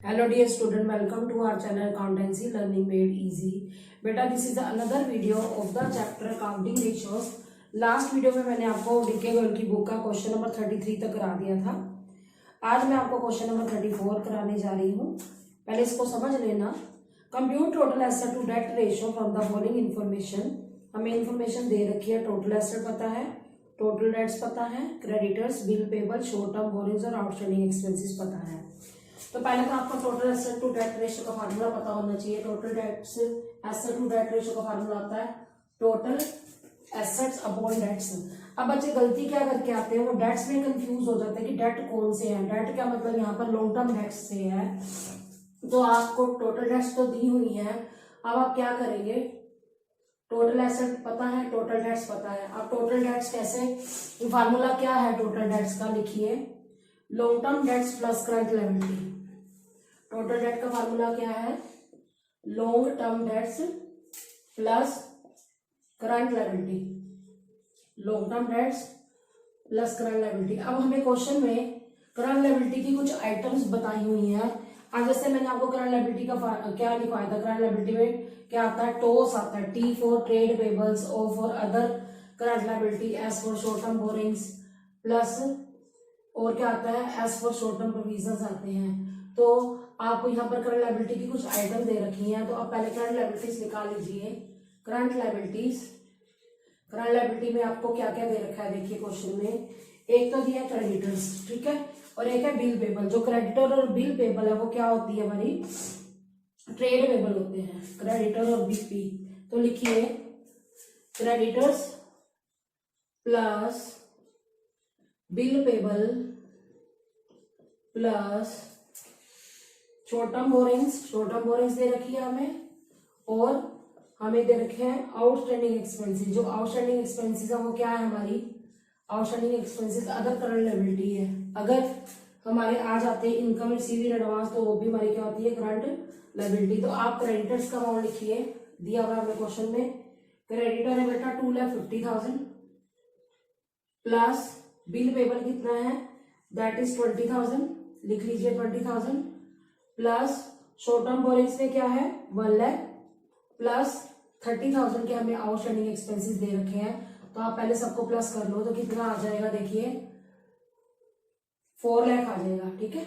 Hello dear student, welcome to our channel Accountancy Learning Made Easy. बेटा this is another video of the chapter Accounting Ratios. Last video में मैंने आपको DK Goyal की book का question number 33 तक करा दिया था। आज मैं आपको क्वेश्चन नंबर 34 कराने जा रही हूँ। पहले इसको समझ लेना। Compute total asset to debt ratio from the following information. हमें इन्फॉर्मेशन दे रखी है, टोटल एसेट पता है, टोटल डेट्स पता है, creditors, bill payable, short term borrowings और आउटस्टैंडिंग एक्सपेंसेस पता है। तो पहले तो आपको total asset to debt ratio का फार्मूला पता होना चाहिए। Total debts asset to debt ratio का फार्मूला आता है टोटल एसेट्स अपॉन डेट्स। अब बच्चे गलती क्या करके आते हैं, वो डेट्स में कंफ्यूज हो जाते हैं कि डेट कौन से हैं। डेट क्या मतलब यहाँ पर लॉन्ग टर्म डेट्स से है। तो आपको टोटल डेट्स तो दी हुई है, अब आप क्या करेंगे, टोटल एसेट पता है, टोटल डेट्स पता है। अब टोटल डेट्स कैसे, फार्मूला क्या है टोटल डेट्स का, लिखिए long term debts plus current liability. Total date का फार्मूला क्या है, long term debts plus current liability. Long term debts plus current liability. अब हमें क्वेश्चन में करंट लायबिलिटी की कुछ आइटम्स बताई हुई हैं। आज जैसे मैंने आपको करंट लायबिलिटी का क्या लिखवाया था, करंट लायबिलिटी में क्या आता है, टोस आता है, T for trade payables, O for other current liability, S for short term borrowings, plus और क्या आता है, S for short term provisions आते हैं। तो आपको यहाँ पर करंट लायबिलिटी की कुछ आइटम दे रखी हैं, तो आप पहले करंट लायबिलिटीज निकाल लीजिए। करंट लायबिलिटीज, करंट लायबिलिटी में आपको क्या क्या दे रखा है देखिए क्वेश्चन में। एक तो दिया क्रेडिटर्स, ठीक है, और एक है बिल पेबल। जो क्रेडिटर और बिल पेबल है वो क्या होती है, हमारी ट्रेड पेबल होते हैं, क्रेडिटर और बीपी। तो लिखिए creditors plus bill payable plus short term borrowings, short term borrowings दे रखी है हमें, और हमें दे रखे हैं आउटस्टैंडिंग एक्सपेंसेस। जो आउटस्टैंडिंग एक्सपेंसेस है वो क्या है, हमारी outstanding expenses other current liability है। अगर हमारे आ जाते हैं इनकम रिसीव इन एडवांस, तो वो भी हमारी क्या होती है, करंट लायबिलिटी। तो आप क्रेडिटर्स का अमाउंट लिखिए, दिया हुआ हमें क्वेश्चन में। क्रेडिटर है बेटा 2,50,000 प्लस बिल पेबल कितना है, दैट इज 20,000, लिख लीजिए 20,000, प्लस शॉर्ट टर्म बोरिंग्स में क्या है 1 लाख, प्लस 30,000 के हमें आउटस्टैंडिंग एक्सपेंसेस दे रखे हैं। तो आप पहले सबको प्लस कर लो, तो कितना आ जाएगा देखिए 4 लाख आ जाएगा, ठीक है,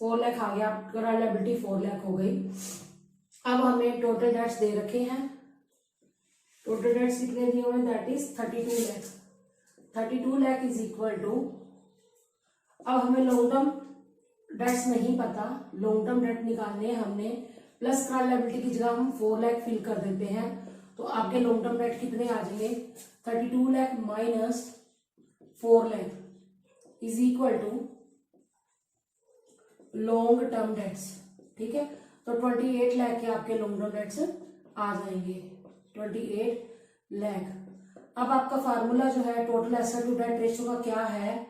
4 लाख आ गया, करंट लायबिलिटी 4 लाख हो गई। अब हमें टोटल डेट्स दे रखे हैं, टोटल डेट्स कितने दिए हुए, that is 32 lakh. 32 lakh is equal to, अब हमें लॉन्ग टर्म डेट्स नहीं पता, लॉन्ग टर्म डेट निकालने हमने, प्लस करंट लायबिलिटी की जगह हम 4 लाख फिल कर देते हैं। तो आपके लॉन्ग टर्म डेट कितने आ जाएंगे, 32 lakh minus 4 lakh is equal to long term debts, ठीक है। तो 28 लाख के आपके लॉन्ग टर्म डेट्स आ जाएंगे, 28 लाख। अब आपका फार्मूला जो है total asset to debt ratio का क्या है,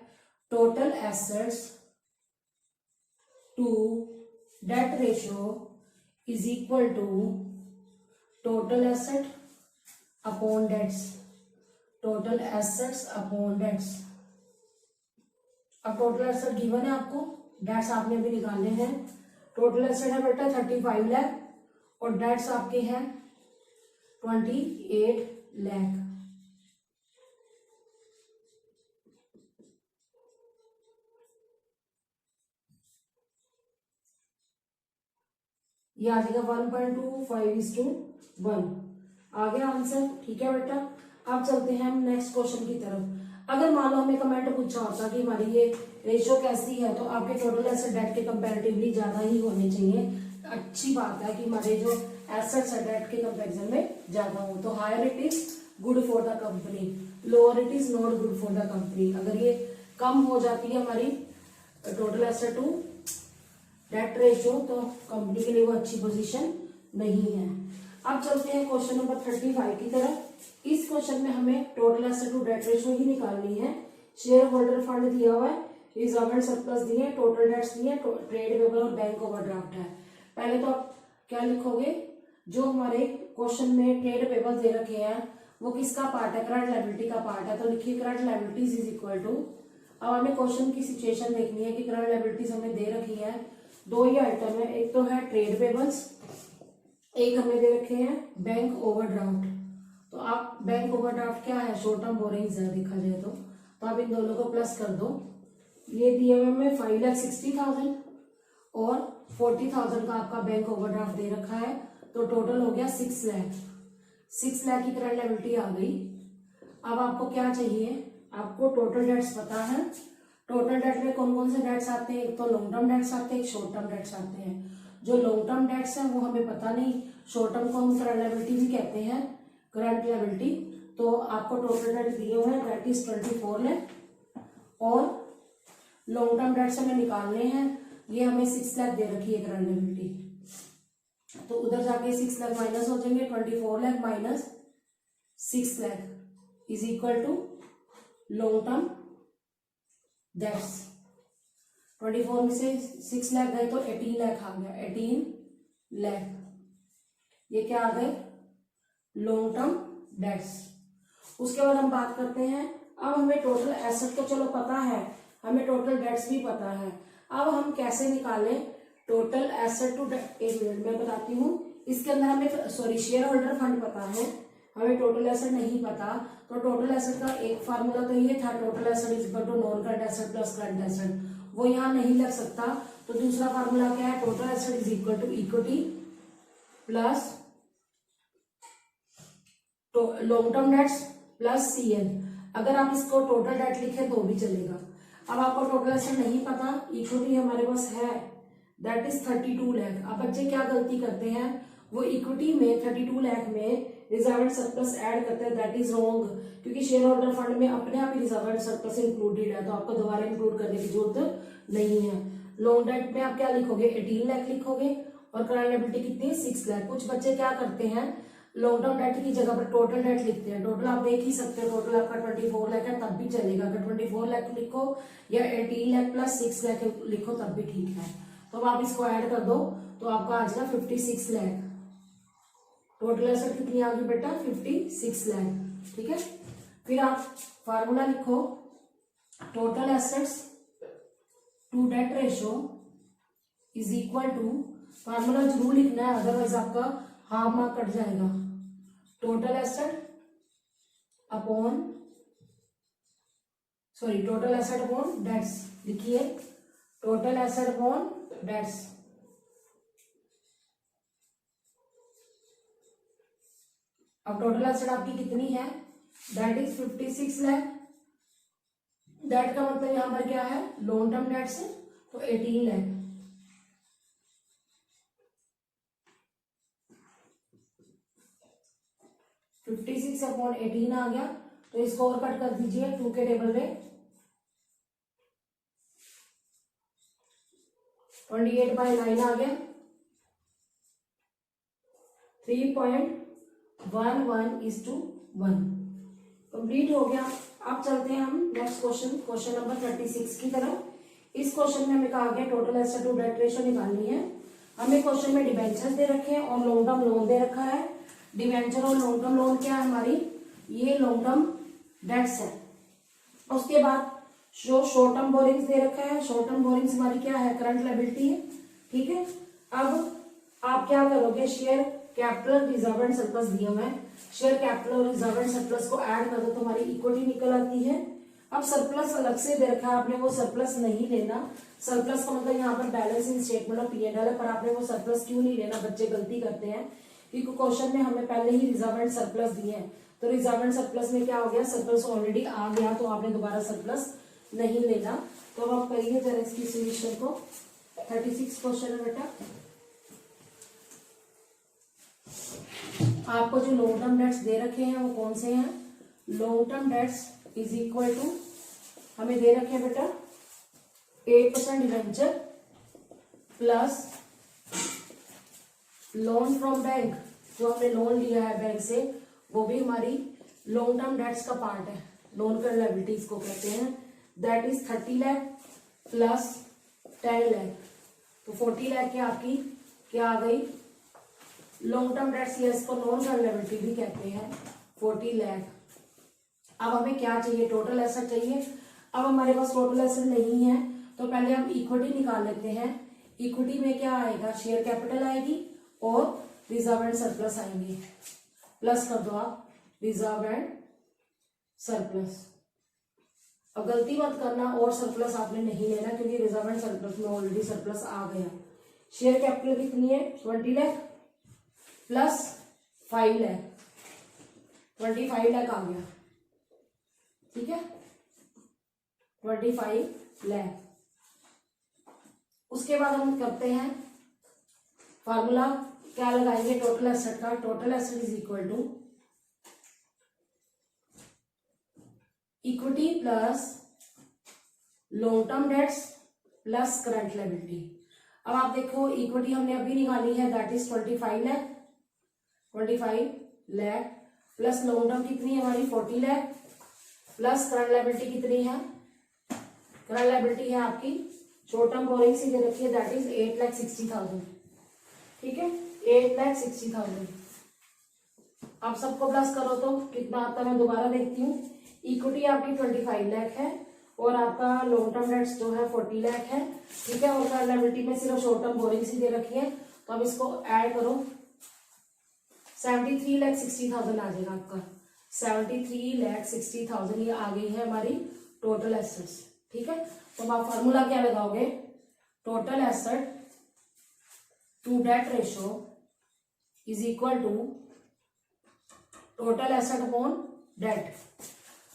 total assets to debt ratio is equal to total asset upon debts, total assets upon debts. अब टोटल एसेट गिवन है आपको, डेट्स आपने भी निकालने हैं। टोटल एसेट है बेटा 35 लाख और डेट्स आपके हैं 28 लाख। ये आ जाएगा 1.25:1 आ गया आंसर, ठीक है बेटा। अब चलते हैं हम नेक्स्ट क्वेश्चन की तरफ। अगर मान लो हमें कमेंट पूछा होता कि हमारी ये रेशियो कैसी है, तो आपके टोटल एसेट डेट के कंपैरेटिवली ज्यादा ही होने चाहिए। अच्छी बात है कि हमारे जो एसेट्स है डेट के कंपैरिजन में ज्यादा हो। तो higher it is good for the company, lower it is not good for the company. अगर ये कम हो जाती है हमारी total asset to debt ratio, तो कंपनी के लिए वो अच्छी पोजीशन नहीं है। अब चलते हैं क्वेश्चन नंबर 35 की तरफ। इस क्वेश्चन में हमें total asset to debt ratio ही निकालनी है। शेयर होल्डर फंड दिया हुआ है, रिजर्व एंड सरप्लस दिए, टोटल डेट्स दिए, ट्रेड पेबल और बैंक ओवरड्राफ्ट है। पहले तो आप क्या लिखोगे, जो हमारे क्वेश्चन में ट्रेड पेबल दे रखे हैं वो किसका पार्ट है, करंट लायबिलिटी का पार्ट है। तो लिखिए current liabilities is equal to, अब हमें क्वेश्चन की सिचुएशन देखनी है कि करंट लायबिलिटीज हमें दे रखी है दो ही आइटम है, एक तो है ट्रेड पेबल्स, एक हमें दे रखे हैं बैंक ओवरड्राफ्ट। तो आप बैंक ओवरड्राफ्ट क्या है, शॉर्ट टर्म बोरिंग्स है देखा जाए तो आप इन दोनों को प्लस कर दो। ये दिए हुए हमें 5,60,000 और 40,000 का आपका बैंक ओवरड्राफ्ट दे रखा है, तो टोटल हो गया 6 लाख। 6 लाख की करंट लायबिलिटी आ गई। अब आपको क्या चाहिए, आपको टोटल डेट्स पता है। टोटल डेट में कौन कौन से डेट्स आते हैं, एक तो लॉन्ग टर्म डेट्स आते हैं, एक शॉर्ट टर्म डेट्स आते हैं। जो लॉन्ग टर्म डेट्स हैं वो हमें पता नहीं, शॉर्ट टर्म को हम करंट लायबिलिटी भी कहते हैं, करंट लायबिलिटी। तो आपको टोटल डेट दिए हुए हैं दैट इज 24 लाख, और लॉन्ग टर्म डेट्स हमें निकालने हैं, ये हमें 6 लाख दे रखी है करंट लायबिलिटी। तो उधर जाके 6 लाख माइनस हो जाएंगे, 24 lakh minus 6 lakh is equal to long term debts. 24 में से 6 लाख गए तो 18 लाख आ गया, 18 लाख। ये क्या आ गए, लॉन्ग टर्म डेट्स। उसके बाद हम बात करते हैं, अब हमें टोटल एसेट तो चलो पता है, हमें टोटल डेट्स भी पता है। अब हम कैसे निकालें टोटल एसेट टू, एक मिनट मैं बताती हूँ। इसके अंदर हमें शेयर होल्डर फंड पता है, हमें टोटल एसेट नहीं पता। तो टोटल एसेट का एक फार्मूला तो ये था, total asset is equal to non current asset plus current asset, वो यहाँ नहीं लग सकता। तो दूसरा फार्मूला क्या है, total asset is equal to equity plus long term debts plus CL। अगर आप इसको टोटल डेट लिखे तो भी चलेगा। अब आपको टोटल एसेट नहीं पता, इक्विटी हमारे पास है दैट इज 32 लाख। अब बच्चे क्या गलती करते हैं, वो इक्विटी में 32 लाख में रिजर्व एंड सरप्लस ऐड करते हैं, दैट इज रॉन्ग, क्योंकि शेयर होल्डर फंड में अपने आप ही रिजर्व एंड सरप्लस इंक्लूडेड है, तो आपको दोबारा इंक्लूड करने की जरूरत नहीं है। लॉन्ग डेट में आप क्या लिखोगे, 18 लाख लिखोगे, और करंट लायबिलिटी कितनी है, 6 लाख। कुछ बच्चे क्या करते हैं, लॉन्ग टर्म डेट की जगह पर टोटल डेट लिखते हैं। टोटल आप देख ही सकते हो, टोटल आपका 24 लाख है, तब भी चलेगा। अगर 24 लाख लिखो या 18 लाख प्लस 6 लाख लिखो तब भी ठीक है। तो अब आप इसको ऐड कर दो तो आपका आ जाएगा 56 लाख। टोटल एसेट कितनी आ गई बेटा, 56 लाख। ठीक है, फिर आप फार्मूला लिखो, total assets to debt ratio is equal to, formula जरूर लिखना है अदरवाइज आपका हाफ मार्क कट जाएगा। Total asset upon total asset upon debts, लिखिए टोटल एसेट अपॉन डेट्स। अब टोटल एसेट आपकी कितनी है, दैट इज 56 लाख। डेट का मतलब यहां पर क्या है, लॉन्ग टर्म डेट्स है, तो 18 लाख। $56 अपॉन 18 आ गया, तो इसको और कट कर दीजिए 2 के टेबल में, 28/9 आ गया, 3.11:1 कंप्लीट हो गया। अब चलते हैं हम नेक्स्ट क्वेश्चन, क्वेश्चन नंबर 36 की तरफ। इस क्वेश्चन में हमें कहा गया total asset to debt ratio निकालनी है। हमें क्वेश्चन में डिबेंचर्स दे रखे हैं और लॉन्ग टर्म लोन दे रखा है। डिबेंचर और लॉन्ग टर्म लोन क्या है हमारी, ये लॉन्ग टर्म डेट्स है। उसके बाद जो शॉर्ट टर्म बोरिंग्स दे रखा है, शॉर्ट टर्म बोरिंग्स हमारी क्या है, करंट लायबिलिटी है। ठीक है, अब आप क्या करोगे, share capital reserve and surplus दिए हुए हैं, शेयर कैपिटल और रिजर्व एंड सरप्लस को ऐड कर दो तो हमारी इक्विटी निकल आती है। अब सरप्लस अलग से दे रखा है, आपने वो सरप्लस नहीं लेना। सरप्लस का मतलब यहाँ पर बैलेंस इन स्टेटमेंट और P&L है, पर आपने वो सरप्लस क्यों नहीं लेना, बच्चे गलती करते हैं क्योंकि क्वेश्चन में हमें पहले ही रिजर्व एंड सरप्लस दिए हैं। तो रिजर्व एंड सरप्लस में क्या हो गया, सरप्लस ऑलरेडी आ गया, तो आपने दोबारा सरप्लस नहीं लेना। तो अब आप करिए जरा इसकी सोल्यूशन को। 36 क्वेश्चन है बेटा, आपको जो लॉन्ग टर्म डेट्स दे रखे हैं वो कौन से हैं, long term debts is equal to, हमें दे रखे हैं बेटा 8% debenture plus loan from bank, जो हमने लोन लिया है बैंक से, वो भी हमारी लॉन्ग टर्म डेट्स का पार्ट है, लोन कर लायबिलिटीज को कहते हैं, that is 30 lakh plus 10 lakh, तो 40 लाख की आपकी क्या आ गई, लॉन्ग टर्म डेट्स, या इसको नॉन कर लायबिलिटी भी कहते हैं, 40 लाख। अब हमें क्या चाहिए, टोटल एसेट चाहिए। अब हमारे पास टोटल एसेट नहीं है, तो पहले हम इक्विटी निकाल लेते हैं। इक्विटी में क्या आएगा, शेयर कैपिटल आएगी और रिजर्व एंड सरप्लस आएंगे। प्लस कर दो आप रिजर्व एंड सरप्लस। अब गलती मत करना और सरप्लस आपने नहीं लेना, क्योंकि रिजर्व एंड सरप्लस में ऑलरेडी सरप्लस आ गया। शेयर कैपिटल कितनी है, 20 लाख प्लस 5 लाख, 25 लाख आ गया। ठीक है, 25 लाख। उसके बाद हम करते हैं फार्मूला, क्या लगाएंगे टोटल एसेट का। Total asset is equal to equity plus long term debts plus current liability. अब आप देखो इक्विटी हमने अभी निकाली है, that is 25 lakh, 25 lakh plus long term कितनी है हमारी 40 लाख प्लस करंट लायबिलिटी कितनी है, करंट लायबिलिटी है आपकी शॉर्ट टर्म बोरिंग सी दे रखी है, दैट इज 8,60,000। ठीक है, 8,60,000। आप सबको प्लस करो तो कितना आता है, मैं दोबारा देखती हूँ। इक्विटी आपकी 25 लाख है और आपका लॉन्ग टर्म डेट्स जो है 40 लाख है। ठीक है, और करंट लायबिलिटी में सिर्फ शॉर्ट टर्म बोरिंग सी दे रखी है, तो अब इसको ऐड करो, 73,60,000 आ जाएगा आपका। 73,60,000 ये आ गई है हमारी टोटल एसेट्स। ठीक है, तो आप फार्मूला क्या लगाओगे, total asset to debt ratio is equal to total asset upon debt,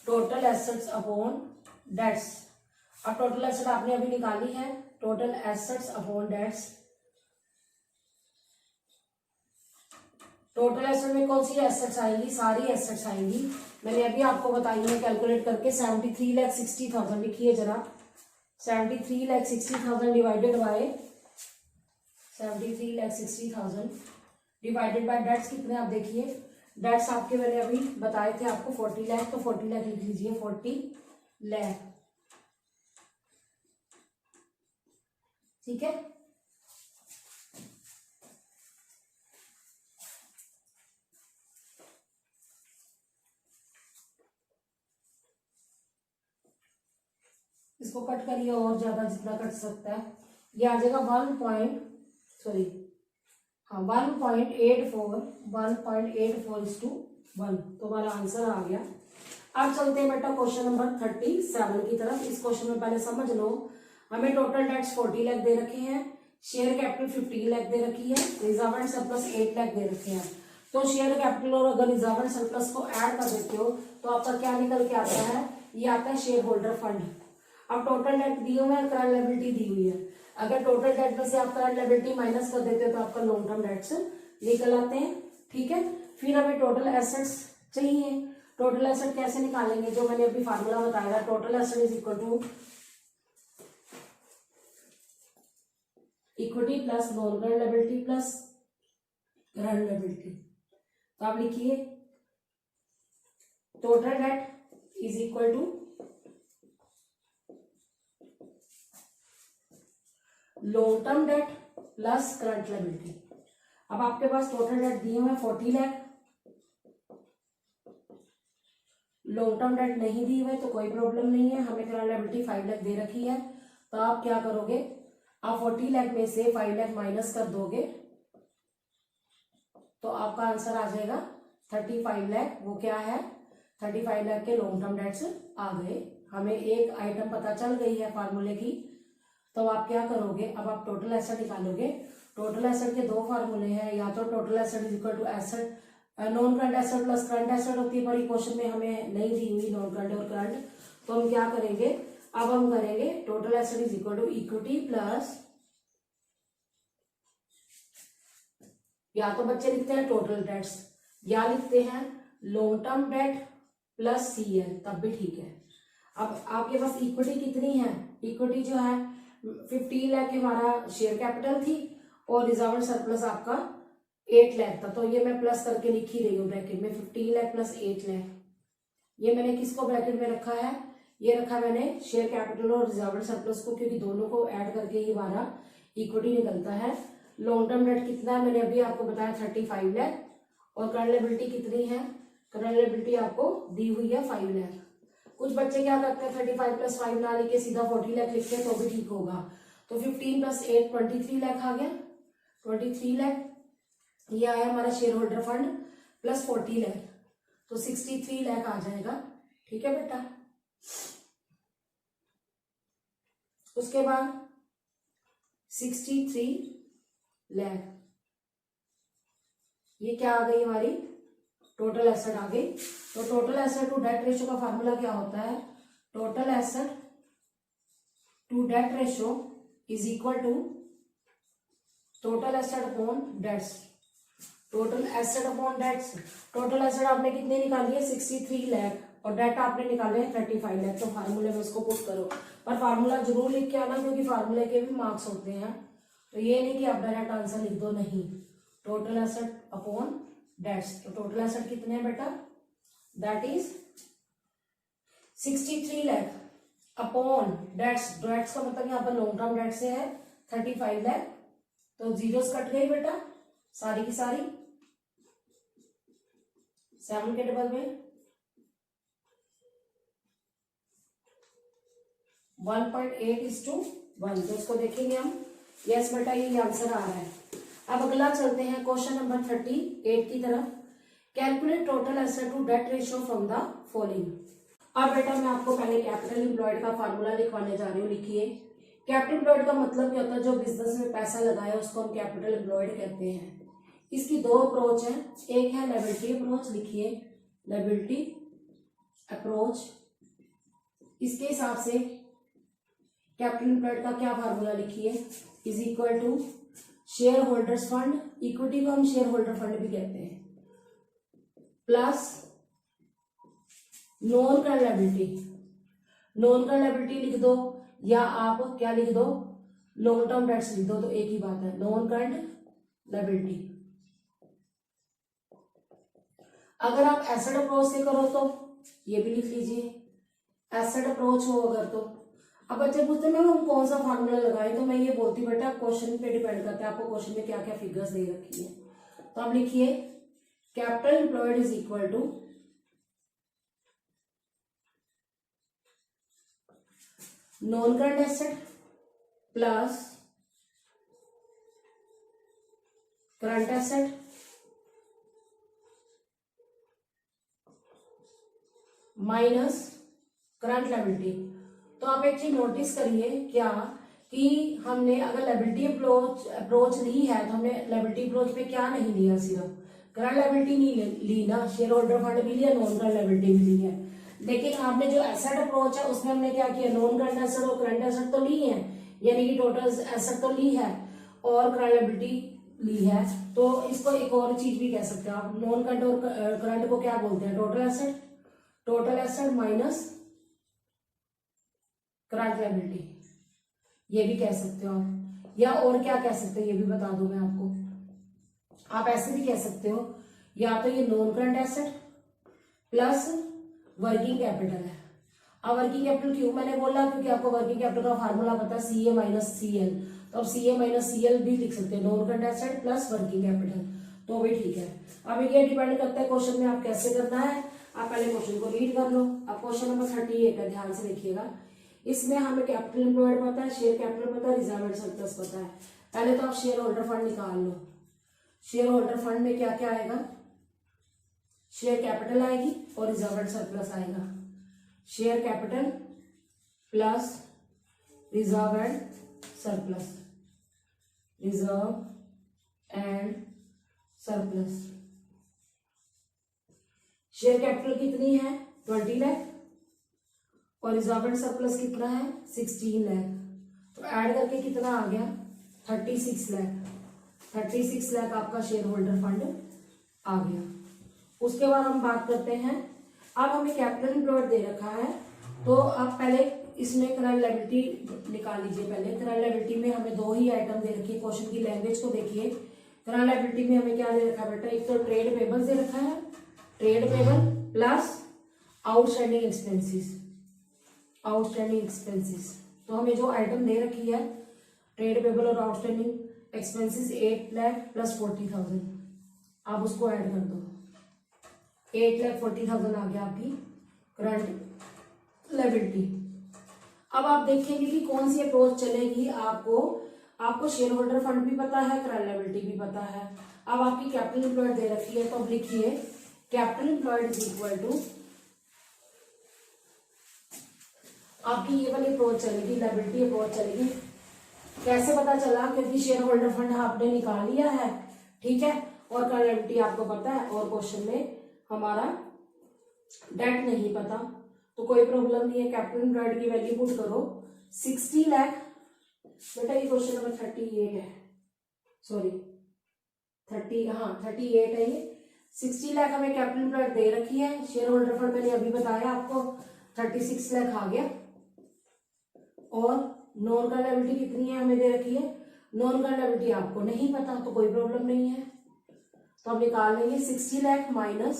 total assets upon debts. अब टोटल एसेट आपने अभी निकाली है, total assets upon debts. Total asset में कौन सी एसेट्स आएंगी, सारी एसेट्स आएंगी, मैंने अभी आपको बताई है कैलकुलेट करके। 73,60,000 लिखिए जरा, 73,60,000 divided by 73,60,000 divided by debts कितने आप देखिए, डेट्स आपके मैंने अभी बताए थे आपको 40 लाख, तो 40 लाख लिख लीजिए, 40 लाख। ठीक है, इसको कट करिए और ज्यादा जितना कट सकता है, ये आ जाएगा 1.84 तो हमारा आंसर आ गया। अब चलते हैं बेटा क्वेश्चन नंबर 37 की तरफ। इस क्वेश्चन में पहले समझ लो, हमें टोटल डेट्स 40 लाख दे रखे हैं, शेयर कैपिटल 15 लाख दे रखी है, रिजर्व एंड सरप्लस 8 लाख दे रखे हैं। तो शेयर कैपिटल और अगर रिजर्व एंड सरप्लस को ऐड कर देते हो तो आपका क्या निकल के आता है, ये आता है शेयर होल्डर फंड। अब टोटल डेट दी हुई है, करंट लायबिलिटी दी हुई है, अगर टोटल डेट में से आप करंट लायबिलिटी माइनस कर देते हो तो आपका लॉन्ग टर्म डेट्स निकल आते हैं। ठीक है, फिर हमें टोटल एसेट्स चाहिए। टोटल एसेट कैसे निकालेंगे, जो मैंने अभी फार्मूला बताया, total asset is equal to equity plus non current liability plus current liability. तो आप लिखिए total debt is equal to long term debt plus current liability. अब आपके पास टोटल डेट दिए हुए 40 लाख, लॉन्ग टर्म डेट नहीं दी हुए तो कोई प्रॉब्लम नहीं है, हमें करंट लायबिलिटी 5 लाख दे रखी है। तो आप क्या करोगे, आप 40 लाख में से 5 लाख माइनस कर दोगे तो आपका आंसर आ जाएगा 35 लाख। वो क्या है, 35 लाख के लॉन्ग टर्म डेट्स आ गए। हमें एक आइटम पता चल गई है फार्मूले की। तो आप क्या करोगे, अब आप टोटल एसेट निकालोगे। टोटल एसेट के दो फार्मूले हैं, या तो total asset is equal to asset non current asset plus current asset होती है, पर इक्वेशन में हमें नहीं दी हुई नॉन करंट और करंट। तो हम क्या करेंगे, अब हम करेंगे total asset is equal to equity plus, या तो बच्चे लिखते हैं टोटल डेट्स या लिखते हैं long term debt plus CL, तब भी ठीक है। अब आपके पास इक्विटी कितनी है, इक्विटी जो है 15 लाख हमारा शेयर कैपिटल थी और रिजर्व एंड सरप्लस आपका 8 लाख था। तो ये मैं प्लस करके लिख ही रही हूँ ब्रैकेट में, 15 लाख प्लस 8 लाख। ये मैंने किसको ब्रैकेट में रखा है, ये रखा मैंने शेयर कैपिटल और रिजर्व एंड सरप्लस को, क्योंकि दोनों को ऐड करके ही हमारा इक्विटी निकलता है। लॉन्ग टर्म डेट कितना है, मैंने अभी आपको बताया 35 लाख, और करंट लायबिलिटी कितनी है, करंट लायबिलिटी आपको दी हुई है 5 लाख। कुछ बच्चे क्या करते हैं 35 प्लस 5 ना लिखे सीधा 40 लाख लिखते हैं तो भी ठीक होगा। तो 15 प्लस 8 23 लाख आ गया, 23 लाख। ये आया हमारा share holder fund plus 40 lakh, तो 63 लाख आ जाएगा। ठीक है बेटा। उसके बाद 63 लाख, ये क्या आ गई हमारी टोटल एसेट आ गई। तो total asset to debt ratio का फार्मूला क्या होता है, total asset to debt ratio is equal to total asset upon debts, total asset upon debts. Total asset आपने कितने निकाली है 63 लाख और डेट आपने निकाले हैं 35 लाख। तो फार्मूले में इसको पुट करो, पर फार्मूला जरूर लिख के आना क्योंकि फार्मूले के भी मार्क्स होते हैं। तो ये नहीं कि आप डायरेक्ट आंसर लिख दो, नहीं, टोटल एसेट अपॉन डेट्स। तो टोटल एसेट कितने हैं बेटा, that is 63 lakh upon debts, debts का मतलब यहाँ पर लॉन्ग टर्म डेट से है 35 लाख। तो जीरोस कट गई बेटा सारी की सारी, 7 के टेबल में 1.8:1। तो इसको देखेंगे हम। यस बेटा ये आंसर आ रहा है। अब अगला चलते हैं क्वेश्चन नंबर 38 की तरफ। Calculate total asset to debt ratio from the following. अब बेटा मैं आपको पहले कैपिटल एम्प्लॉयड का फार्मूला लिखवाने जा रही हूँ। लिखिए, कैपिटल एम्प्लॉयड का मतलब क्या होता है, जो बिजनेस में पैसा लगाया उसको हम कैपिटल एम्प्लॉयड कहते हैं। इसकी दो अप्रोच है, एक है लायबिलिटी अप्रोच। लिखिए लायबिलिटी अप्रोच। इसके हिसाब से कैपिटल एम्प्लॉयड का क्या फार्मूला लिखिए, is equal to shareholders fund, equity को हम शेयर होल्डर फंड भी कहते हैं, plus non current liability. Non current liability लिख दो या आप क्या लिख दो, लॉन्ग टर्म डेट्स लिख दो, तो एक ही बात है, नॉन करंट लायबिलिटी। अगर आप एसेट अप्रोच से करो तो ये भी लिख लीजिए, एसेट अप्रोच हो अगर तो। अब बच्चे पूछते हैं मैम हम कौन सा फार्मूला लगाएं, तो मैं ये बोलती बेटा क्वेश्चन पे डिपेंड करता है, आपको क्वेश्चन में क्या क्या फिगर्स दे रखी है। तो आप लिखिए capital employed is equal to non current asset plus current asset minus current liability. तो आप एक चीज नोटिस करिए क्या कि हमने अगर लायबिलिटी अप्रोच ली है तो हमने लायबिलिटी अप्रोच पे क्या नहीं लिया, सिर्फ करंट लायबिलिटी नहीं ली ना, शेयर होल्डर फंड भी लिया, नॉन करंट लायबिलिटी भी ली है। लेकिन आपने जो एसेट अप्रोच है उसमें हमने क्या किया, नॉन करंट एसेट और करंट एसेट तो ली है, यानी कि टोटल एसेट तो ली है और करंट लायबिलिटी ली है। तो इसको एक और चीज भी कह सकते हैं आप, नॉन करंट और करंट को क्या बोलते हैं, total asset, total asset minus current liability, ये भी कह सकते हो आप। या और क्या कह सकते हो ये भी बता दूं मैं आपको। आप ऐसे भी कह सकते हो, या तो ये non current asset plus working capital है। अब वर्किंग कैपिटल क्यों मैंने बोला, क्योंकि आपको वर्किंग कैपिटल का फार्मूला पता है CA माइनस CL। तो अब CA माइनस CL भी लिख सकते हैं, non current asset plus working capital, तो भी ठीक है। अब ये डिपेंड करता है क्वेश्चन में आप कैसे करना है। आप पहले क्वेश्चन को रीड कर लो। अब क्वेश्चन नंबर 38 है, ध्यान से देखिएगा। इसमें हमें कैपिटल एम्प्लॉयड पता है, शेयर कैपिटल पता है, रिजर्व एंड सरप्लस पता है। पहले तो आप शेयर होल्डर फंड निकाल लो। शेयर होल्डर फंड में क्या क्या आएगा, शेयर कैपिटल आएगी और रिजर्व एंड सरप्लस आएगा। Share capital plus reserve and surplus, reserve and surplus. Share capital कितनी है 20 लाख और रिजर्व एंड सरप्लस कितना है 16 लाख। तो ऐड करके कितना आ गया 36 लाख। 36 लाख आपका शेयर होल्डर फंड आ गया। उसके बाद हम बात करते हैं, अब हमें कैपिटल एम्प्लॉयड दे रखा है, तो आप पहले इसमें करंट लायबिलिटी निकाल लीजिए। पहले करंट लायबिलिटी में हमें दो ही आइटम दे रखी है, क्वेश्चन की लैंग्वेज को देखिए। करंट लायबिलिटी में हमें क्या दे रखा है बेटा, एक तो ट्रेड पेबल्स दे रखा है, trade payable plus outstanding expenses, outstanding expenses. तो हमें जो आइटम दे रखी है ट्रेड पेबल और आउटस्टैंडिंग एक्सपेंसेस 8 लाख प्लस 40,000, आप उसको ऐड कर दो। 8,40,000 आ गया आपकी करंट लायबिलिटी। अब आप देखेंगे कि कौन सी अप्रोच चलेगी। आपको शेयर होल्डर फंड भी पता है, करंट लायबिलिटी भी पता है। अब आपकी कैपिटल एम्प्लॉयड दे रखी है, तो अब लिखिए capital employed is equal to, आपकी ये वाली अप्रोच चलेगी, लायबिलिटी अप्रोच चलेगी। कैसे पता चला? क्योंकि शेयर होल्डर फंड आपने निकाल लिया है, ठीक है, और करंट लायबिलिटी आपको पता है, और क्वेश्चन में हमारा डेट नहीं पता, तो कोई प्रॉब्लम नहीं है। कैपिटल एम्प्लॉयड की वैल्यू पुट करो 60 लाख। बेटा ये क्वेश्चन नंबर 38 है, सॉरी 38 है ये। 60 लाख हमें कैपिटल एम्प्लॉयड दे रखी है, शेयर होल्डर फंड मैंने अभी बताया आपको 36 लाख आ गया। और नॉन करंट लायबिलिटी कितनी है हमें दे रखी है, नॉन करंट लायबिलिटी आपको नहीं पता, तो कोई प्रॉब्लम नहीं है। तो हम निकाल लेंगे 60 lakh minus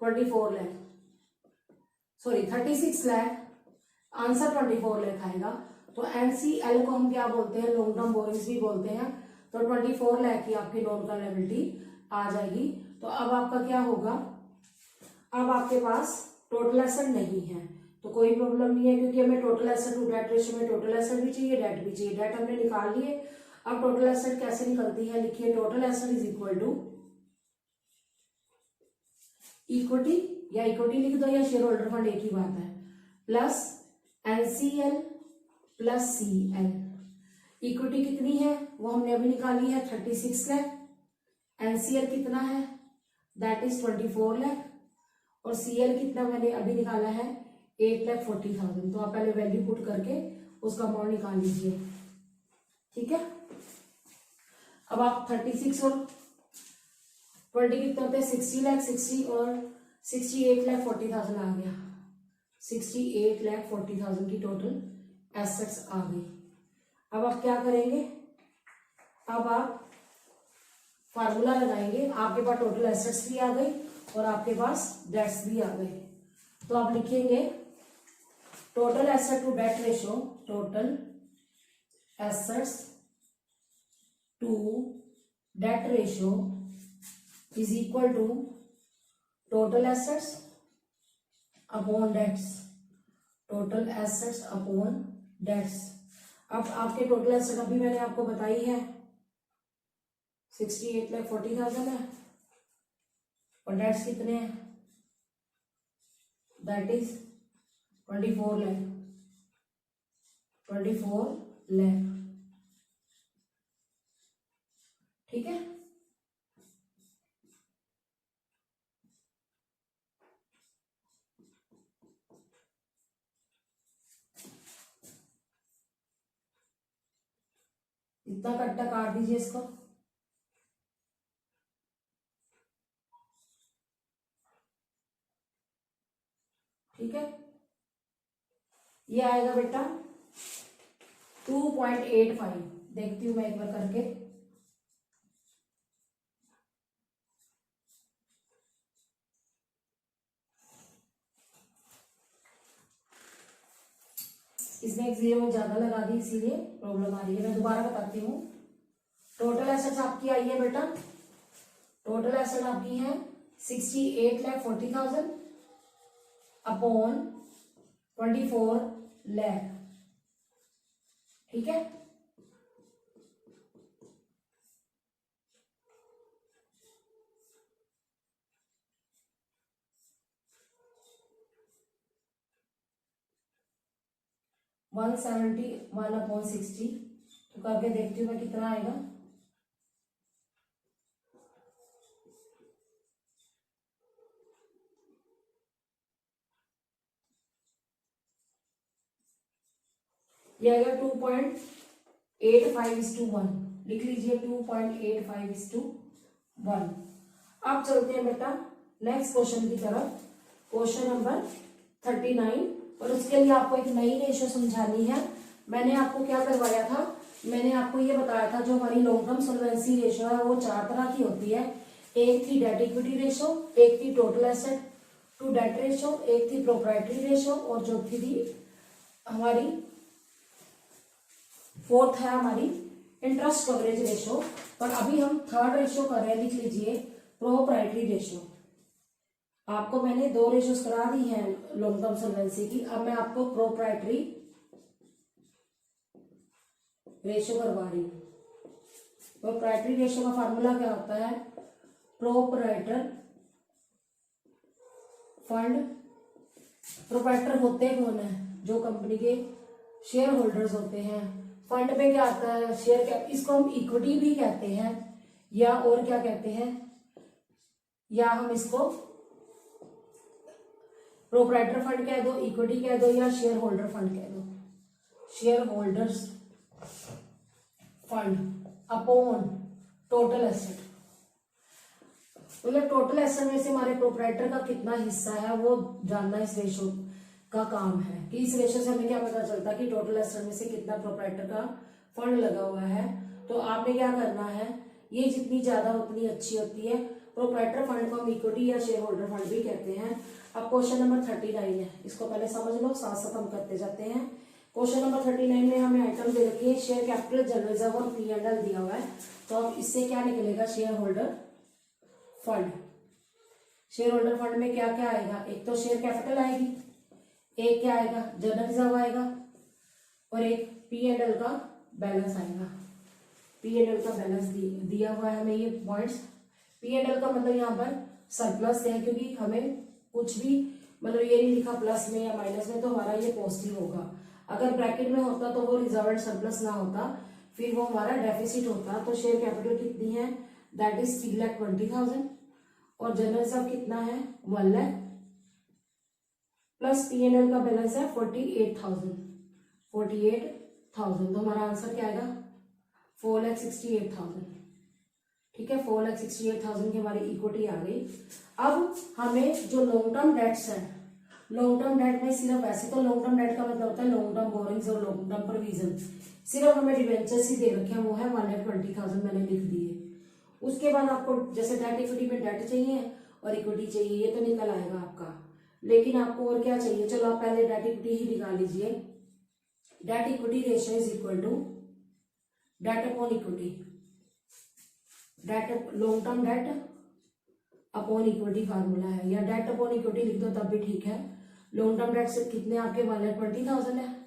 24 lakh, sorry 36 lakh, answer 24 lakh आएगा। तो एनसीएल को हम क्या बोलते हैं, लॉन्ग टर्म बोरिंग्स भी बोलते हैं। तो 24 लाख की आपकी नॉन करंट लायबिलिटी आ जाएगी। तो अब आपका क्या होगा, अब आपके पास टोटल एसेट नहीं है, तो कोई प्रॉब्लम नहीं है, क्योंकि हमें total asset to debt ratio में टोटल एसेट भी चाहिए, डेट भी चाहिए। डेट हमने निकाल लिए। अब टोटल एसेट कैसे निकलती है, लिखिए total asset is equal to equity, या इक्विटी लिख दो या शेयर होल्डर फंड, एक ही बात है, प्लस एनसीएल प्लस सीएल। इक्विटी कितनी है वो हमने अभी निकाली है 36 लाख। एनसीएल कितना है, दैट इज 24 लाख। और सीएल कितना मैंने अभी निकाला है 8,40,000। तो आप पहले वैल्यू पुट करके उसका अमाउंट निकाल लीजिए, ठीक है। अब आप 36 और 20 कितने होते हैं, 60 लाख, 60 और 68,40,000 आ गया। 68,40,000 की टोटल एसेट्स आ गई। अब आप क्या करेंगे, अब आप फार्मूला लगाएंगे। आपके पास टोटल एसेट्स भी आ गई और आपके पास डेट्स भी आ गए। तो आप लिखेंगे total asset to debt ratio, total assets to debt ratio is equal to total assets upon debts, total assets upon debts. अब आपके टोटल एसेट अभी मैंने आपको बताई है 68,40,000 है, और डेट्स कितने हैं, दैट इज 24 लाख, 24 लाख, ठीक है। इतना कट्टा काट दीजिए इसको, ठीक है। ये आएगा बेटा 2.85। देखती हूं मैं एक बार करके, इसने एक जीरो ज्यादा लगा दी इसीलिए प्रॉब्लम आ रही है। मैं दोबारा बताती हूँ। टोटल एसेट्स आपकी आई है बेटा, टोटल एसेट आपकी है 68,40,000 अपॉन 24 लाख, ठीक है। वन 171/60, तो करके देखती हूँ मैं कितना आएगा। ये आएगा 2.85:1, लिख लीजिए 2.85:1। अब चलते हैं बेटा नेक्स्ट क्वेश्चन की तरफ, क्वेश्चन नंबर 39। और उसके लिए आपको एक नई रेशियो समझानी है। मैंने आपको क्या करवाया था, मैंने आपको ये बताया था जो हमारी लॉन्ग टर्म सॉल्वेंसी रेशियो है वो 4 तरह की होती है। एक थी डेट इक्विटी रेशियो, एक थी total asset to debt ratio, एक थी प्रोप्राइटरी रेशियो, और चौथी थी हमारी, फोर्थ है हमारी इंटरेस्ट कवरेज रेशियो। पर अभी हम थर्ड रेशियो कर रहे हैं, लिख लीजिए प्रोप्राइटरी रेशियो। आपको मैंने दो रेशियोज करा दी हैं लॉन्ग टर्म सॉल्वेंसी की, अब मैं आपको प्रोप्राइटरी रेशियो करवा रही हूँ। प्रोप्राइटरी रेशियो का फार्मूला क्या होता है? प्रोप्राइटर फंड, प्रोप्राइटर होते कौन है? जो कंपनी के शेयर होल्डर्स होते हैं। फंड पे क्या आता है? शेयर कैप, इसको हम इक्विटी भी कहते हैं या और क्या कहते हैं, या हम इसको प्रोप्राइटर फंड कह दो, इक्विटी कह दो, या शेयर होल्डर फंड कह दो। Share holders fund upon total asset, मतलब टोटल एसेट में से हमारे प्रोप्राइटर का कितना हिस्सा है वो जानना इस रेशो का काम है। कि इस रेशो से हमें क्या पता चलता है कि टोटल एसेट में से कितना प्रोप्राइटर का फंड लगा हुआ है। तो आपने क्या करना है, ये जितनी ज्यादा उतनी अच्छी होती है। प्रोप्राइटर फंड को हम इक्विटी या शेयर होल्डर फंड भी कहते हैं। अब क्वेश्चन नंबर 39 है, इसको पहले समझ लो, साथ साथ हम करते जाते हैं। क्वेश्चन नंबर 39 में हमें आइटम दे रखी है शेयर कैपिटल, जनरल रिजर्व और P&L दिया हुआ है। तो अब इससे क्या निकलेगा? Share holder fund. Share holder fund में क्या क्या आएगा? एक तो शेयर कैपिटल आएगी, एक क्या आएगा? जनरल रिजर्व आएगा, और एक P&L का बैलेंस आएगा। P&L का बैलेंस दिया हुआ है हमें ये पॉइंट्स। P&L का मतलब यहाँ पर सरप्लस है, क्योंकि हमें कुछ भी मतलब ये नहीं लिखा प्लस में या माइनस में, तो हमारा ये पॉजिटिव होगा। अगर ब्रैकेट में होता तो वो रिजर्व एंड सरप्लस ना होता, फिर वो हमारा डेफिसिट होता। तो शेयर कैपिटल कितनी है? दैट इज 3,20,000, और जनरल रिजर्व कितना है? 1 लाख, प्लस P&L का बैलेंस है 48,000। तो हमारा आंसर क्या आएगा? 4,68,000। ठीक है, 4,68,000 की हमारी इक्विटी आ गई। अब हमें जो लॉन्ग टर्म डेट्स है, लॉन्ग टर्म डेट में सिर्फ, वैसे तो लॉन्ग टर्म डेट का मतलब होता है लॉन्ग टर्म बोरिंग्स और लॉन्ग टर्म प्रोविजन, सिर्फ हमें डिवेंचर्स ही दे रखे हैं, वो है 1,20,000 मैंने लिख दिए। उसके बाद आपको जैसे डेट इक्विटी में डेट चाहिए और इक्विटी चाहिए, ये तो निकल आएगा आपका। लेकिन आपको और क्या चाहिए? चलो आप पहले डेट इक्विटी ही निकाल लीजिए। Debt equity ratio is equal to debt upon equity, debt long term debt upon equity formula है, या डेट अपॉन इक्विटी लिख दो तब भी ठीक है। लॉन्ग टर्म डेट से कितने आपके 1,20,000 है,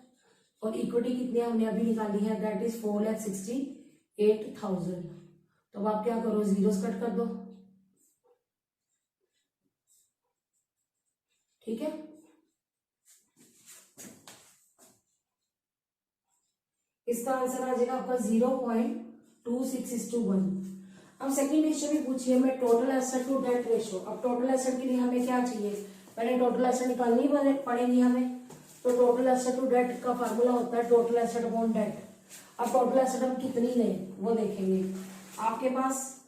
और इक्विटी कितनी हमने अभी निकाली है? That is 4,68,000। तो अब आप क्या करो? जीरोस कट कर दो। ठीक है, इसका आंसर आ जाएगा आपका 0.26:1। अब सेकंड रेशियो भी पूछिए हमें, total asset to debt ratio. अब टोटल एसेट के लिए हमें क्या चाहिए? पहले टोटल एसेट निकालनी पड़ेगी हमें। तो टोटल एसेट टू डेट का फार्मूला होता है टोटल एसेट अपॉन डेट। अब टोटल एसेट हम कितनी लें वो देखेंगे। आपके पास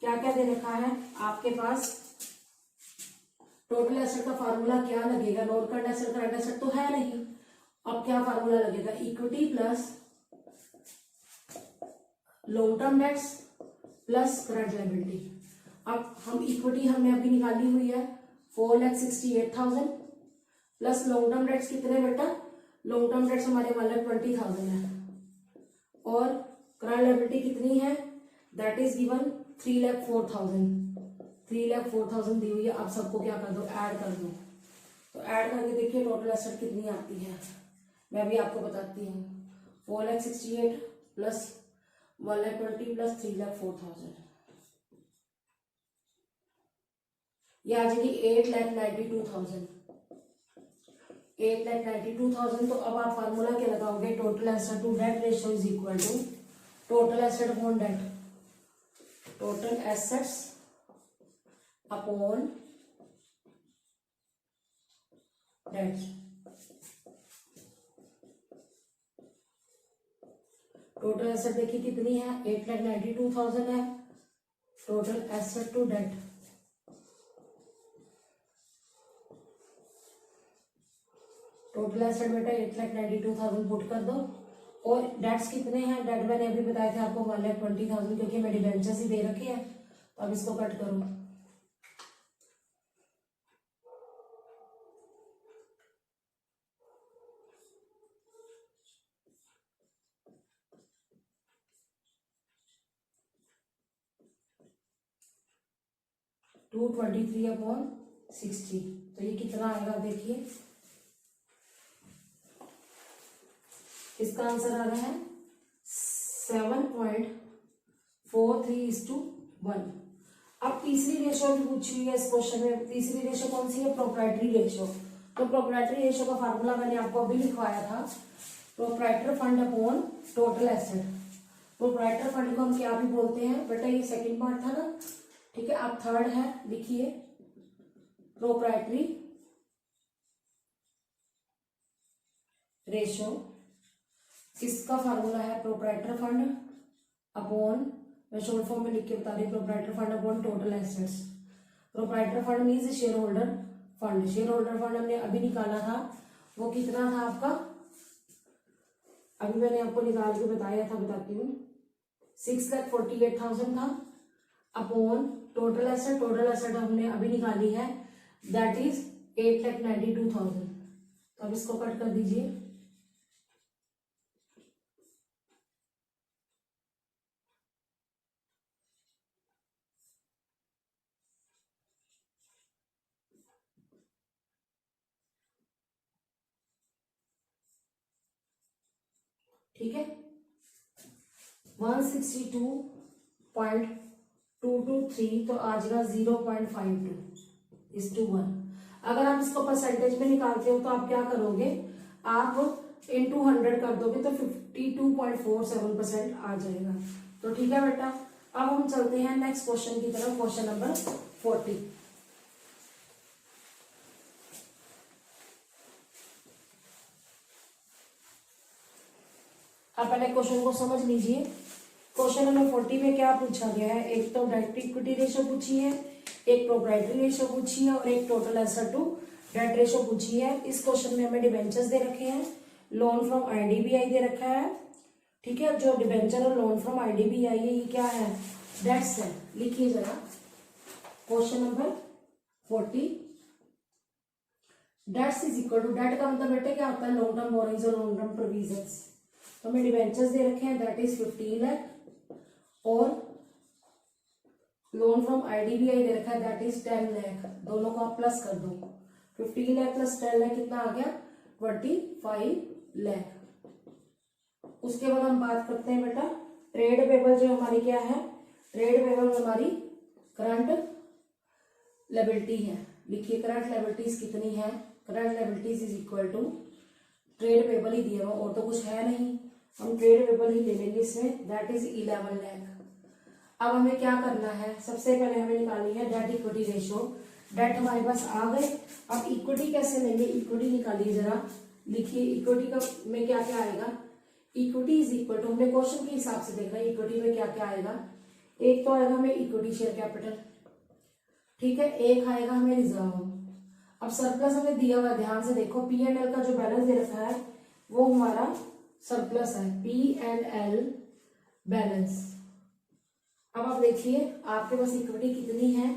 क्या क्या दे रखा है? आपके पास टोटल एसेट का फार्मूला क्या लगेगा? Non current asset, current asset तो है नहीं। अब क्या फार्मूला लगेगा? Equity plus long term debts plus current liability. अब हम इक्विटी हमने अभी निकाली हुई है 4,68,000, प्लस लॉन्ग टर्म डेट्स कितने बेटा? लॉन्ग टर्म डेट्स हमारे 1,20,000 है, और करंट लायबिलिटी कितनी है? That is given 3,04,000। 3,04,000 दी हुई है। अब सबको क्या कर दो? ऐड कर दो। तो ऐड करके देखिए टोटल एसेट कितनी आती है, मैं भी आपको बताती हूँ। 4,68,000 प्लस 1,20,000 प्लस 3,04,000, ये आ जाएगी 8,92,000। 8,92,000। तो अब आप फार्मूला क्या लगाओगे? Total asset to debt ratio is equal to total asset upon debt, total assets upon debt. Total asset देखिए कितनी है? 8,92,000 है। Total asset to debt, total asset बेटा 8,92,000 पुट कर दो, और डेट्स कितने हैं? डेट मैंने अभी बताया था आपको 1,20,000, क्योंकि मैं डिबेंचर्स ही दे रखी है। तो अब इसको कट करो। To 23 upon 60। तो ये कितना आएगा देखिए, इसका आंसर आ रहा है 7.43:1। अब तीसरी रेशो भी पूछी हुई है इस क्वेश्चन में। तीसरी रेशो कौन सी है? Proprietary ratio. तो प्रोप्राइटरी रेशो का फार्मूला मैंने आपको अभी लिखवाया था, proprietor fund upon total asset. Proprietor fund को हम क्या भी बोलते हैं बेटा, ये सेकंड पार्ट था ना, ठीक है। अब थर्ड है, लिखिए प्रोप्राइटरी रेशो। इसका फार्मूला है प्रोप्राइटर फंड अपॉन, मैं शॉर्ट फॉर्म में लिख के बता रही हूँ, proprietor fund upon total assets. Proprietor fund means share holder fund. Share holder fund हमने अभी निकाला था, वो कितना था आपका, अभी मैंने आपको निकाल के बताया था, बताती हूँ, 6,48,000 था upon total asset. Total asset हमने अभी निकाली है, दैट इज 8,92,000। तो अब इसको कट कर दीजिए। ठीक है, 162.223 तो आ जाएगा 0.52:1। अगर आप इसको परसेंटेज में निकालते हो तो आप क्या करोगे, आप इंटू 100 कर दोगे तो 52.47% आ जाएगा। तो ठीक है बेटा, अब हम चलते हैं नेक्स्ट क्वेश्चन की तरफ, क्वेश्चन नंबर 40। आप पहले क्वेश्चन को समझ लीजिए। क्वेश्चन नंबर 40 में क्या पूछा गया है, एक तो डेट इक्विटी रेशो पूछी है, एक प्रोप्राइटरी रेशो पूछी है और एक total asset to debt ratio पूछी है। इस क्वेश्चन में हमें डिबेंचर्स दे रखे हैं, लोन फ्रॉम आईडीबीआई दे रखा है, ठीक है। जो डिबेंचर और लोन फ्रॉम आईडीबीआई है, ये क्या है, डेट्स है। लिखिए जरा question number 40, debts is equal to, debt का मतलब बेटे क्या होता है, लॉन्ग टर्म बोरिंग्स और लॉन्ग टर्म प्रोविजंस। तो हमें डिबेंचर्स दे रखे हैं, दैट इज 15 लाख, और लोन फ्रॉम आईडीबीआई दे रखा है, दैट इज 10 लाख। दोनों को आप प्लस कर दो, 15 लाख प्लस 10 लाख कितना आ गया, 25 लाख। उसके बाद हम बात करते हैं बेटा ट्रेड पेबल, जो हमारी क्या है, ट्रेड पेबल हमारी करंट लायबिलिटी है। लिखिए करंट लायबिलिटीज कितनी है, current liabilities is equal to trade payable ही दिया हुआ, और तो कुछ है नहीं, हम ट्रेड पेबल ही ले लेंगे इसमें, दैट इज 11 लाख। अब हमें क्या करना है, सबसे पहले हमें निकालनी है डेट इक्विटी रेशो। डेट हमारे पास आ गए, अब इक्विटी कैसे लेंगे, इक्विटी निकालिए जरा। लिखिए इक्विटी का में क्या क्या आएगा, इक्विटी इज इक्वल टू, हमने क्वेश्चन के हिसाब से देखना है इक्विटी में क्या क्या आएगा। एक तो आएगा हमें इक्विटी शेयर कैपिटल, ठीक है, एक आएगा हमें रिजर्व। अब सरप्लस हमें दिया हुआ है, ध्यान से देखो, पी एंड एल का जो बैलेंस दे रखा है वो हमारा सरप्लस है, पी एंड एल बैलेंस। अब आप देखिए आपके पास इक्विटी कितनी है,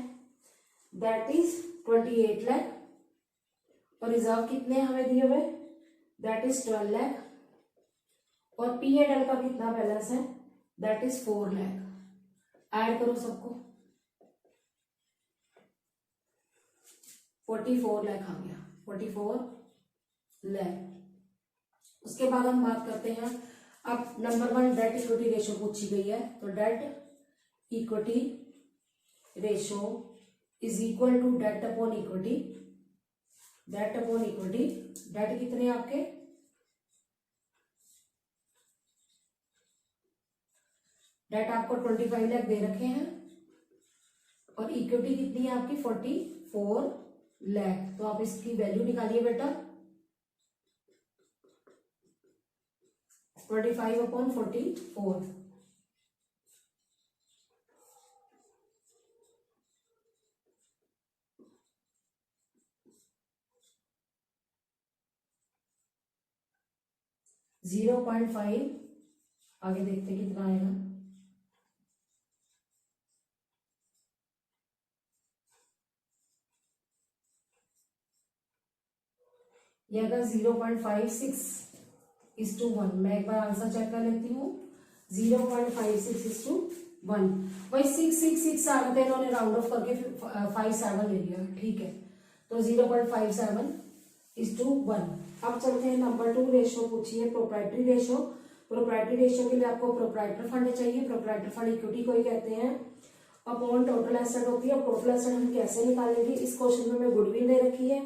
दैट इज 28 लाख, और रिजर्व कितने हमें दिए हुए, दैट इज 12 लाख, और पी एंड एल का कितना बैलेंस है, दैट इज 4 लाख। ऐड करो सबको, 44 लाख आ गया, 44 लाख। उसके बाद हम बात करते हैं, अब नंबर 1 डेट इक्विटी रेशो पूछी गई है, तो debt equity ratio is equal to debt upon equity. Debt upon equity, debt कितने आपके, डेट आपको 25 लाख दे रखे हैं, और इक्विटी कितनी है आपकी 44 लाख। तो आप इसकी वैल्यू निकालिए बेटा, 25/44, 0.5, आगे देखते हैं कितना आएगा, यह 0.56:1। मैं एक बार आंसर चेक कर लेती हूँ, 0.56:1। वही 666 आ रहे थे, इन्होंने राउंड ऑफ करके 57 ले लिया, ठीक है। तो 0.57:1। अब चलते हैं नंबर 2 रेशो पूछिए प्रोप्राइटरी रेशो। प्रोप्राइटरी रेशो के लिए आपको प्रोप्राइटर फंड चाहिए। प्रोप्राइटर फंड इक्विटी को ही कहते हैं अपॉन टोटल एसेट होती है। अब टोटल एसेट हम कैसे निकालेंगे, इस क्वेश्चन में हमें गुडविल दे रखी है,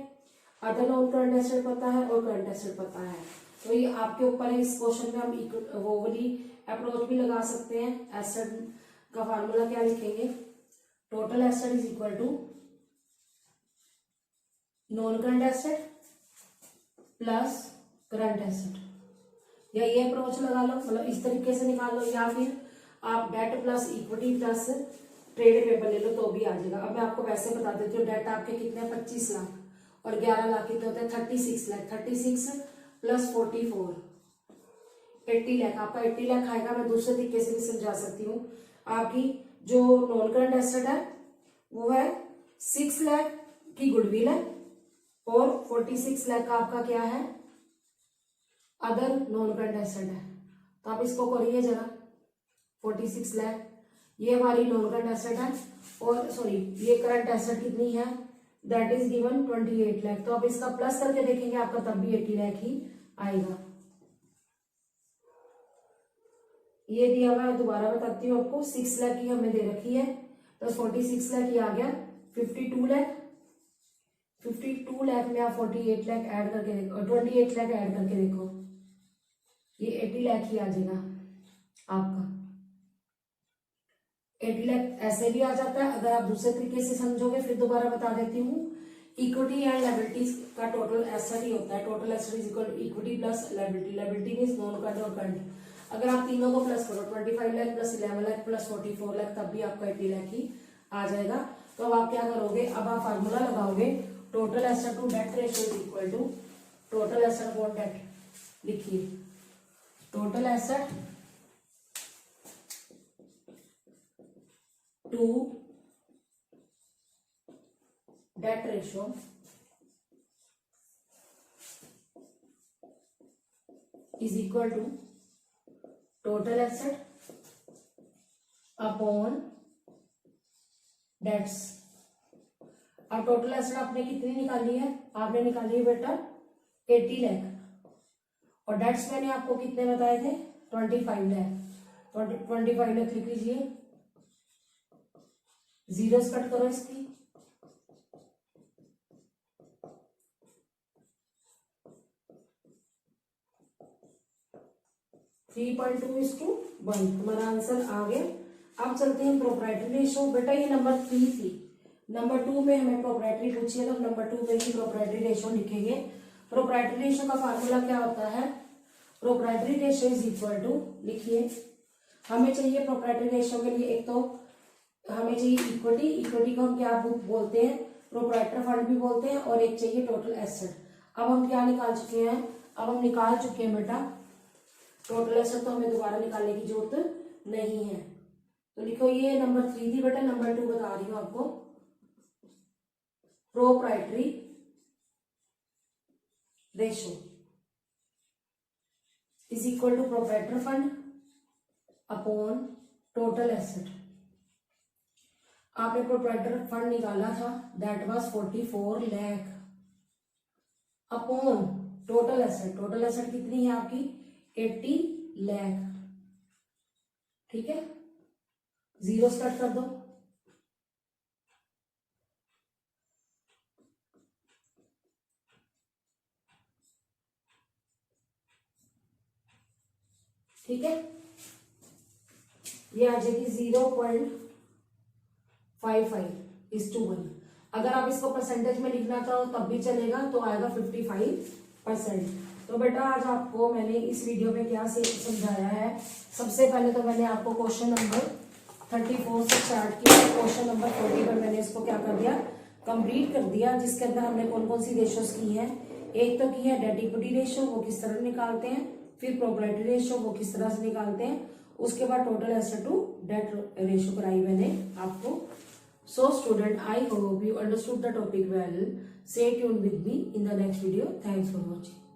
अदर नॉन करंट एसेट पता है और करंट एसेट पता है, तो ये आपके ऊपर है। इस क्वेश्चन में हम वो वाली अप्रोच भी लगा सकते हैं। एसेट का फार्मूला क्या लिखेंगे, total asset is equal to non current asset plus current asset, या ये अप्रोच लगा लो, मतलब इस तरीके से निकाल लो, या फिर आप debt plus equity plus trade paper ले लो तो भी आ जाएगा। अब मैं आपको वैसे बता देती हूँ, डेट आपके कितने 25 लाख और 11 लाख कितने होते हैं 36 लाख। 36 प्लस 44 80 लाख, आपका 80 लाख आएगा। मैं दूसरे तरीके से भी समझा सकती हूँ, आपकी जो नॉन करंट एसेट है वो है 6 लाख की गुडविल है और 46 लाख का आपका क्या है अदर नॉन करंट एसेट है। तो आप इसको करिए जरा, 46 लाख ये हमारी नॉन करंट एसेट है और सॉरी ये करंट एसेट कितनी है, दैट इज गिवन 28 लाख। तो आप इसका प्लस करके देखेंगे आपका तब भी 80 लाख ही आएगा। ये दिया हुआ है, दोबारा बताती हूँ आपको, 6 लाख की हमें दे रखी है, तो 46 लाख ही आ गया 52 लाख। 52 लाख में आप 48 लाख ऐड करके देखो, 28 लाख ऐड करके देखो, ये 80 लाख ही आ जाएगा आपका। 80 लाख ऐसे भी आ जाता है। अगर आप दूसरे तरीके से समझोगे, फिर दोबारा बता देती हूँ, इक्विटी एंड लायबिलिटीज का टोटल एसेट ही होता है। Total asset is equal to equity plus liability. Liability means non current और करंट। अगर आप तीनों को प्लस करो, 25 लाख प्लस 11 लाख प्लस 44 लाख, तब भी आपका 80 लाख ही आ जाएगा। तो अब आप क्या करोगे, अब आप फार्मूला लगाओगे, total asset to debt ratio is equal to total asset upon debt. लिखिए total asset to debt ratio is equal to total asset upon debts. अब टोटल एसेट आपने कितनी निकाली है, आपने निकाली है बेटा 80 लाख और डेट्स मैंने आपको कितने बताए थे 25 लाख। 25 लाख लिख लीजिए, जीरोस कट करो इसकी, थ्री 3.2:1 हमारा आंसर आ गया। अब चलते हैं प्रोप्राइटरी रेशो। बेटा ये नंबर 3 थी, नंबर 2 में हमें प्रोप्राइटरी पूछी है, तो नंबर 2 में ही प्रोप्राइटरी रेशो लिखेंगे। प्रोप्राइटरी रेशो का फार्मूला क्या होता है, proprietary ratio is equal to, लिखिए हमें चाहिए प्रोप्राइटरी रेशो के लिए, एक तो हमें चाहिए इक्विटी, इक्विटी को हम क्या बोलते हैं, प्रोप्राइटर फंड भी बोलते हैं, और एक चाहिए टोटल एसेट। अब हम क्या निकाल चुके हैं, अब हम निकाल चुके हैं बेटा टोटल एसेट, तो हमें दोबारा निकालने की जरूरत नहीं है। तो लिखो ये नंबर 3 थी बेटा, नंबर 2 बता रही हूं आपको, proprietary ratio is equal to proprietor fund upon total asset. आपने प्रोप्राइटर फंड निकाला था, that was 44 lakh upon total asset. Total asset कितनी है आपकी 80 लाख, ठीक है, जीरो कट कर दो, ठीक है, ये आ जाएगी 0.55:1। अगर आप इसको परसेंटेज में लिखना चाहो तब भी चलेगा, तो आएगा 55%। तो बेटा आज आपको मैंने इस वीडियो में क्या से समझाया है, सबसे पहले तो मैंने आपको क्वेश्चन नंबर 34 से स्टार्ट किया, क्वेश्चन नंबर 40 पर मैंने इसको क्या कर दिया, कंप्लीट कर दिया, जिसके अंदर हमने कौन कौन सी रेशियोज की हैं। एक तो की है डेट इक्विटी रेशियो, वो किस तरह निकालते हैं, फिर प्रोप्राइटरी रेशियो वो किस तरह से निकालते हैं, उसके बाद total asset to debt ratio कराई मैंने आपको। So student, I hope you understood the topic well. Stay tuned with me in the next video. Thanks for watching.